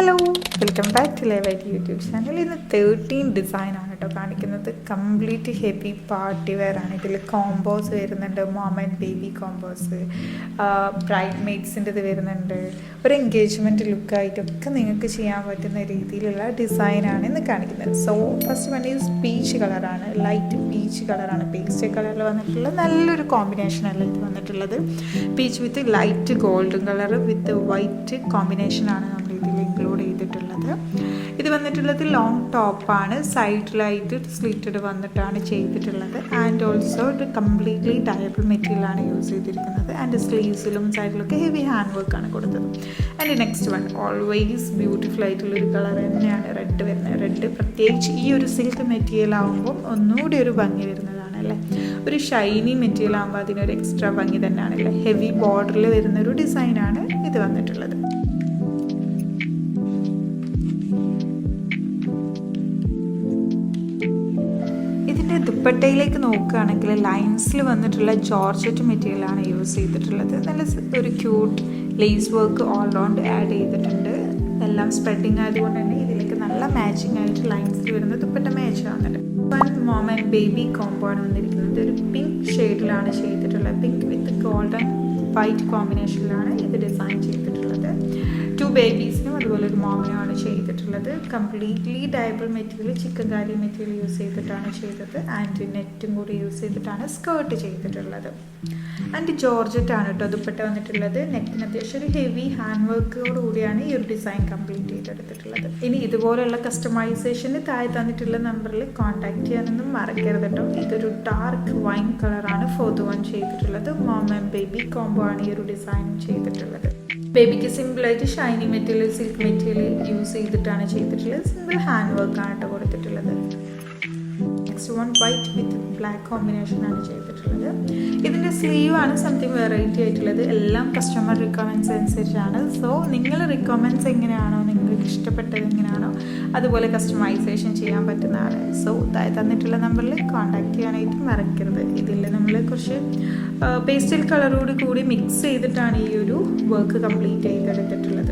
Hello, welcome back to Levite YouTube channel. ഇന്ന് 13 ഡിസൈനാണ് കേട്ടോ കാണിക്കുന്നത്. കംപ്ലീറ്റ് ഹെവി പാർട്ടി വെയർ ആണ്. ഇതിൽ കോംബോസ് വരുന്നുണ്ട്, mom and baby combos, bride മെയ്ഡ്സിൻ്റെ ഇത് വരുന്നുണ്ട്. ഒരു എൻഗേജ്മെൻറ്റ് ലുക്കായിട്ടൊക്കെ നിങ്ങൾക്ക് ചെയ്യാൻ പറ്റുന്ന രീതിയിലുള്ള ഡിസൈനാണ് ഇന്ന് കാണിക്കുന്നത്. So first one is peach കളറാണ്, ലൈറ്റ് പീച്ച് കളറാണ്. പേസ്റ്റ് കളറിൽ വന്നിട്ടുള്ള നല്ലൊരു കോമ്പിനേഷനല്ല ഇത് വന്നിട്ടുള്ളത്. Peach with light golden colour with white കോമ്പിനേഷനാണ് നമ്മൾ ഇതിൽ ഇൻക്ലൂഡ് ചെയ്തിട്ടുള്ളത്. ഇത് വന്നിട്ടുള്ളത് ലോങ് ടോപ്പാണ്, സൈഡിലായിട്ട് സ്ലിറ്റഡ് വന്നിട്ടാണ് ചെയ്തിട്ടുള്ളത്. ആൻഡ് ഓൾസോ ഇത് കംപ്ലീറ്റ്ലി ഡയബിൾ മെറ്റീരിയലാണ് യൂസ് ചെയ്തിരിക്കുന്നത്. ആൻഡ് സ്ലീവ്സിലും സൈഡിലൊക്കെ ഹെവി ഹാൻഡ് വർക്കാണ് കൊടുത്തത്. And next one always beautiful ആയിട്ടുള്ളൊരു കളർ തന്നെയാണ് റെഡ് വരുന്നത്. റെഡ് പ്രത്യേകിച്ച് ഈ ഒരു സിൽക്ക് മെറ്റീരിയൽ ആകുമ്പോൾ ഒന്നുകൂടി ഒരു ഭംഗി വരുന്നതാണ് അല്ലേ. ഒരു ഷൈനി മെറ്റീരിയൽ ആകുമ്പോൾ അതിനൊരു എക്സ്ട്രാ ഭംഗി തന്നെയാണല്ലേ. ഹെവി ബോർഡറിൽ വരുന്നൊരു ഡിസൈനാണ് ഇത് വന്നിട്ടുള്ളത്. ദുപ്പട്ടയിലേക്ക് നോക്കുകയാണെങ്കിൽ ലൈൻസിൽ വന്നിട്ടുള്ള ജോർജറ്റ് മെറ്റീരിയലാണ് യൂസ് ചെയ്തിട്ടുള്ളത്. നല്ല ഒരു cute lace work all round add ചെയ്തിട്ടുണ്ട്. എല്ലാം സ്പ്രെഡിങ് ആയതുകൊണ്ട് തന്നെ ഇതിലേക്ക് നല്ല മാച്ചിങ് ആയിട്ട് ലൈൻസിൽ വരുന്ന ദുപ്പട്ട മാച്ച് ആവുന്നുണ്ട്. One mom and baby combo ആണ് വന്നിരിക്കുന്നത്. ഒരു പിങ്ക് ഷെയ്ഡിലാണ് ചെയ്തിട്ടുള്ളത്. പിങ്ക് വിത്ത് ഗോൾഡൻ വൈറ്റ് കോമ്പിനേഷനിലാണ് ഇത് ഡിസൈൻ ചെയ്തിട്ടുള്ളത്. 2 ബേബീസിനും അതുപോലെ ഒരു മോമിനുമാണ് ചെയ്തിട്ടുള്ളത്. കംപ്ലീറ്റ്ലി ഡയബിൾ മെറ്റീരിയൽ, ചിക്കൻ കാരി മെറ്റീരിയൽ യൂസ് ചെയ്തിട്ടാണ് ചെയ്തത്. ആൻഡ് നെറ്റും കൂടി യൂസ് ചെയ്തിട്ടാണ് സ്കേർട്ട് ചെയ്തിട്ടുള്ളത്. ആൻഡ് ജോർജറ്റ് ആണ് കേട്ടോ ദുപ്പട്ട വന്നിട്ടുള്ളത്. നെക്കിന് അത്യാവശ്യം ഒരു ഹെവി ഹാൻഡ് വർക്കോട് കൂടിയാണ് ഈ ഒരു ഡിസൈൻ കംപ്ലീറ്റ് ചെയ്തെടുത്തിട്ടുള്ളത്. ഇനി ഇതുപോലെയുള്ള കസ്റ്റമൈസേഷന് താഴെ തന്നിട്ടുള്ള നമ്പറിൽ കോൺടാക്ട് ചെയ്യാനൊന്നും മറക്കരുത് കേട്ടോ. ഇതൊരു ഡാർക്ക് വൈൻ കളറാണ് 4th വൺ ചെയ്തിട്ടുള്ളത്. മോം ആൻഡ് ബേബി കോംബോ ആണ് ഈ ഒരു ഡിസൈൻ ചെയ്തിട്ടുള്ളത്. ബേബിക്ക് സിമ്പിളായിട്ട് Shiny material, silk material use ചെയ്തിട്ടാണ് ചെയ്തിട്ടുള്ളത്. സിമ്പിൾ ഹാൻഡ് വർക്കാണ് കേട്ടോ കൊടുത്തിട്ടുള്ളത്. നെക്സ്റ്റ് വൺ വൈറ്റ് വിത്ത് ബ്ലാക്ക് കോമ്പിനേഷനാണ് ചെയ്തിട്ടുള്ളത്. ഇതിൻ്റെ സ്ലീവാണ് സംതിങ് വെറൈറ്റി ആയിട്ടുള്ളത്. എല്ലാം കസ്റ്റമർ റിക്വയർമെൻറ്റ്സ് അനുസരിച്ചാണ്. സോ നിങ്ങൾ റിക്വയർമെൻറ്റ്സ് എങ്ങനെയാണോ, നിങ്ങൾക്ക് ഇഷ്ടപ്പെട്ടത് എങ്ങനെയാണോ അതുപോലെ കസ്റ്റമൈസേഷൻ ചെയ്യാൻ പറ്റുന്നതാണ്. സോ തന്നിട്ടുള്ള നമ്പറിൽ കോൺടാക്ട് ചെയ്യാനായിട്ട് മറക്കരുത്. ഇതിൽ നമ്മൾ കുറച്ച് പേസ്റ്റൽ കളറോട് കൂടി മിക്സ് ചെയ്തിട്ടാണ് ഈ ഒരു വർക്ക് കംപ്ലീറ്റ് ചെയ്തെടുത്തിട്ടുള്ളത്.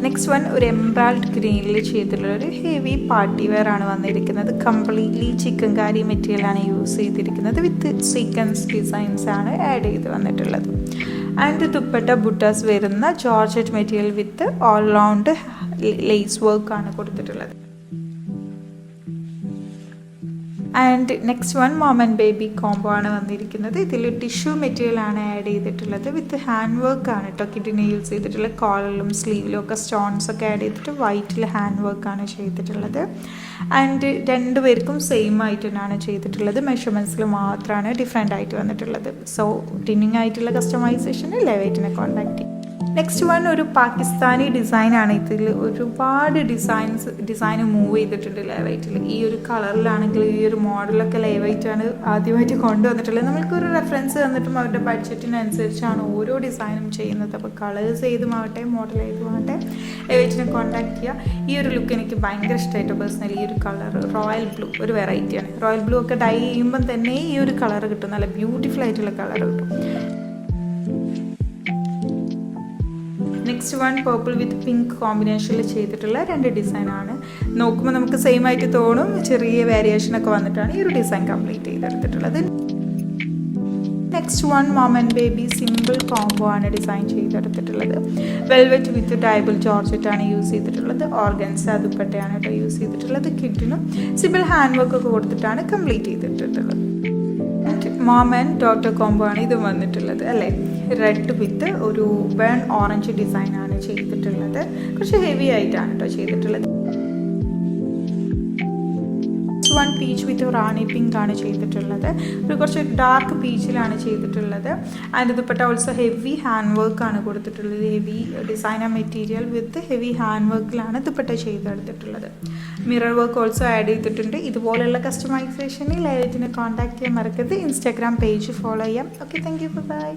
നെക്സ്റ്റ് വൺ ഒരു എംബ്രാൾഡ് ഗ്രീനിൽ ചെയ്തിട്ടുള്ള ഒരു ഹെവി പാർട്ടി വെയർ ആണ് വന്നിരിക്കുന്നത്. കംപ്ലീറ്റ്ലി ചിക്കൻ കാരി മെറ്റീരിയലാണ് യൂസ് ചെയ്തിരിക്കുന്നത്. വിത്ത് സീക്വൻസ് ഡിസൈൻസ് ആണ് ആഡ് ചെയ്ത് വന്നിട്ടുള്ളത്. ആൻഡ് ദുപ്പട്ട ബുട്ടാസ് വരുന്ന georgette material with all round lace വർക്കാണ് കൊടുത്തിട്ടുള്ളത്. And next one mom and baby combo ആണ് വന്നിരിക്കുന്നത്. ഇതിൽ ടിഷ്യൂ മെറ്റീരിയൽ ആണ് ആഡ് ചെയ്തിട്ടുള്ളത്. വിത്ത് ഹാൻഡ് വർക്ക് ആണ് കേട്ടോ. കിഡിനെ യൂസ് ചെയ്തിട്ടുള്ള കോളറിലും സ്ലീവിലും ഒക്കെ സ്റ്റോൺസ് ഒക്കെ ആഡ് ചെയ്തിട്ട് വൈറ്റിൽ ഹാൻഡ് വർക്കാണ് ചെയ്തിട്ടുള്ളത്. ആൻഡ് രണ്ടുപേർക്കും സെയിം ആയിട്ട് തന്നെയാണ് ചെയ്തിട്ടുള്ളത്. മെഷർമെൻറ്റ്സിൽ മാത്രമാണ് ഡിഫറെൻ്റ് ആയിട്ട് വന്നിട്ടുള്ളത്. സോ ടിന്നിങ് ആയിട്ടുള്ള കസ്റ്റമൈസേഷന് ലെവൈറ്റിനെ കോൺടാക്ട് ചെയ്യും. നെക്സ്റ്റ് വൺ ഒരു പാകിസ്ഥാനി ഡിസൈനാണ്. ഇതിൽ ഒരുപാട് ഡിസൈൻ മൂവ് ചെയ്തിട്ടുണ്ട് ലെവൈറ്റിൽ. ഈ ഒരു കളറിലാണെങ്കിൽ ഈ ഒരു മോഡലൊക്കെ ലെവൈറ്റാണ് ആദ്യമായിട്ട് കൊണ്ടുവന്നിട്ടുള്ളത്. നമ്മൾക്കൊരു റെഫറൻസ് തന്നിട്ടും അവരുടെ ബഡ്ജറ്റിനനുസരിച്ചാണ് ഓരോ ഡിസൈനും ചെയ്യുന്നത്. അപ്പോൾ കളേഴ്സ് ഏതുമാവട്ടെ, മോഡൽ ഏതുമാവട്ടെ, ലെവൈറ്റിനെ കോൺടാക്ട് ചെയ്യുക. ഈ ഒരു ലുക്ക് എനിക്ക് ഭയങ്കര ഇഷ്ടമായിട്ട് പേഴ്സണലി. ഈ ഒരു കളർ റോയൽ ബ്ലൂ ഒരു വെറൈറ്റിയാണ്. റോയൽ ബ്ലൂ ഒക്കെ ഡൈ ചെയ്യുമ്പം തന്നെ ഈ ഒരു കളർ കിട്ടും. നല്ല ബ്യൂട്ടിഫുൾ ആയിട്ടുള്ള കളർ കിട്ടും. Next one purple with pink കോമ്പിനേഷനിൽ ചെയ്തിട്ടുള്ള 2 ഡിസൈനാണ്. നോക്കുമ്പോൾ നമുക്ക് സെയിം ആയിട്ട് തോന്നും. ചെറിയ വേരിയേഷനൊക്കെ വന്നിട്ടാണ് ഈ ഒരു ഡിസൈൻ കംപ്ലീറ്റ് ചെയ്തെടുത്തിട്ടുള്ളത്. Next one mom and baby simple combo ആണ് ഡിസൈൻ ചെയ്തെടുത്തിട്ടുള്ളത്. വെൽവെറ്റ് വിത്ത് ഡയബിൾ ജോർജറ്റ് ആണ് യൂസ് ചെയ്തിട്ടുള്ളത്. ഓർഗൻസ ദുപ്പട്ടയാണ് കേട്ടോ യൂസ് ചെയ്തിട്ടുള്ളത്. കിഡിനും സിമ്പിൾ ഹാൻഡ് വർക്ക് ഒക്കെ കൊടുത്തിട്ടാണ് കംപ്ലീറ്റ് ചെയ്തിട്ടുള്ളത്. മോം ആൻഡ് ഡോട്ടർ കോംബോ ആണ് ഇത് വന്നിട്ടുള്ളത് അല്ലേ. റെഡ് വിത്ത് ഒരു ബേൺ ഓറഞ്ച് ഡിസൈനാണ് ചെയ്തിട്ടുള്ളത്. കുറച്ച് ഹെവി ആയിട്ടാണ് കേട്ടോ ചെയ്തിട്ടുള്ളത്. One peach with rani pink ആണ് ചെയ്തിട്ടുള്ളത്. ഒരു കുറച്ച് ഡാർക്ക് പീച്ചിലാണ് ചെയ്തിട്ടുള്ളത്. And dupatta also heavy hand വർക്കാണ് കൊടുത്തിട്ടുള്ളത്. Heavy designer material with heavy hand വർക്കിലാണ് ദുപ്പട്ട ചെയ്തെടുത്തിട്ടുള്ളത്. മിറർ വർക്ക് ഓൾസോ ആഡ് ചെയ്തിട്ടുണ്ട്. ഇതുപോലെയുള്ള കസ്റ്റമൈസേഷന് ലെവൈറ്റിനെ കോൺടാക്ട് ചെയ്യാൻ മറക്കരുത്. ഇൻസ്റ്റാഗ്രാം പേജ് ഫോളോ ചെയ്യാം. Okay, thank you, by.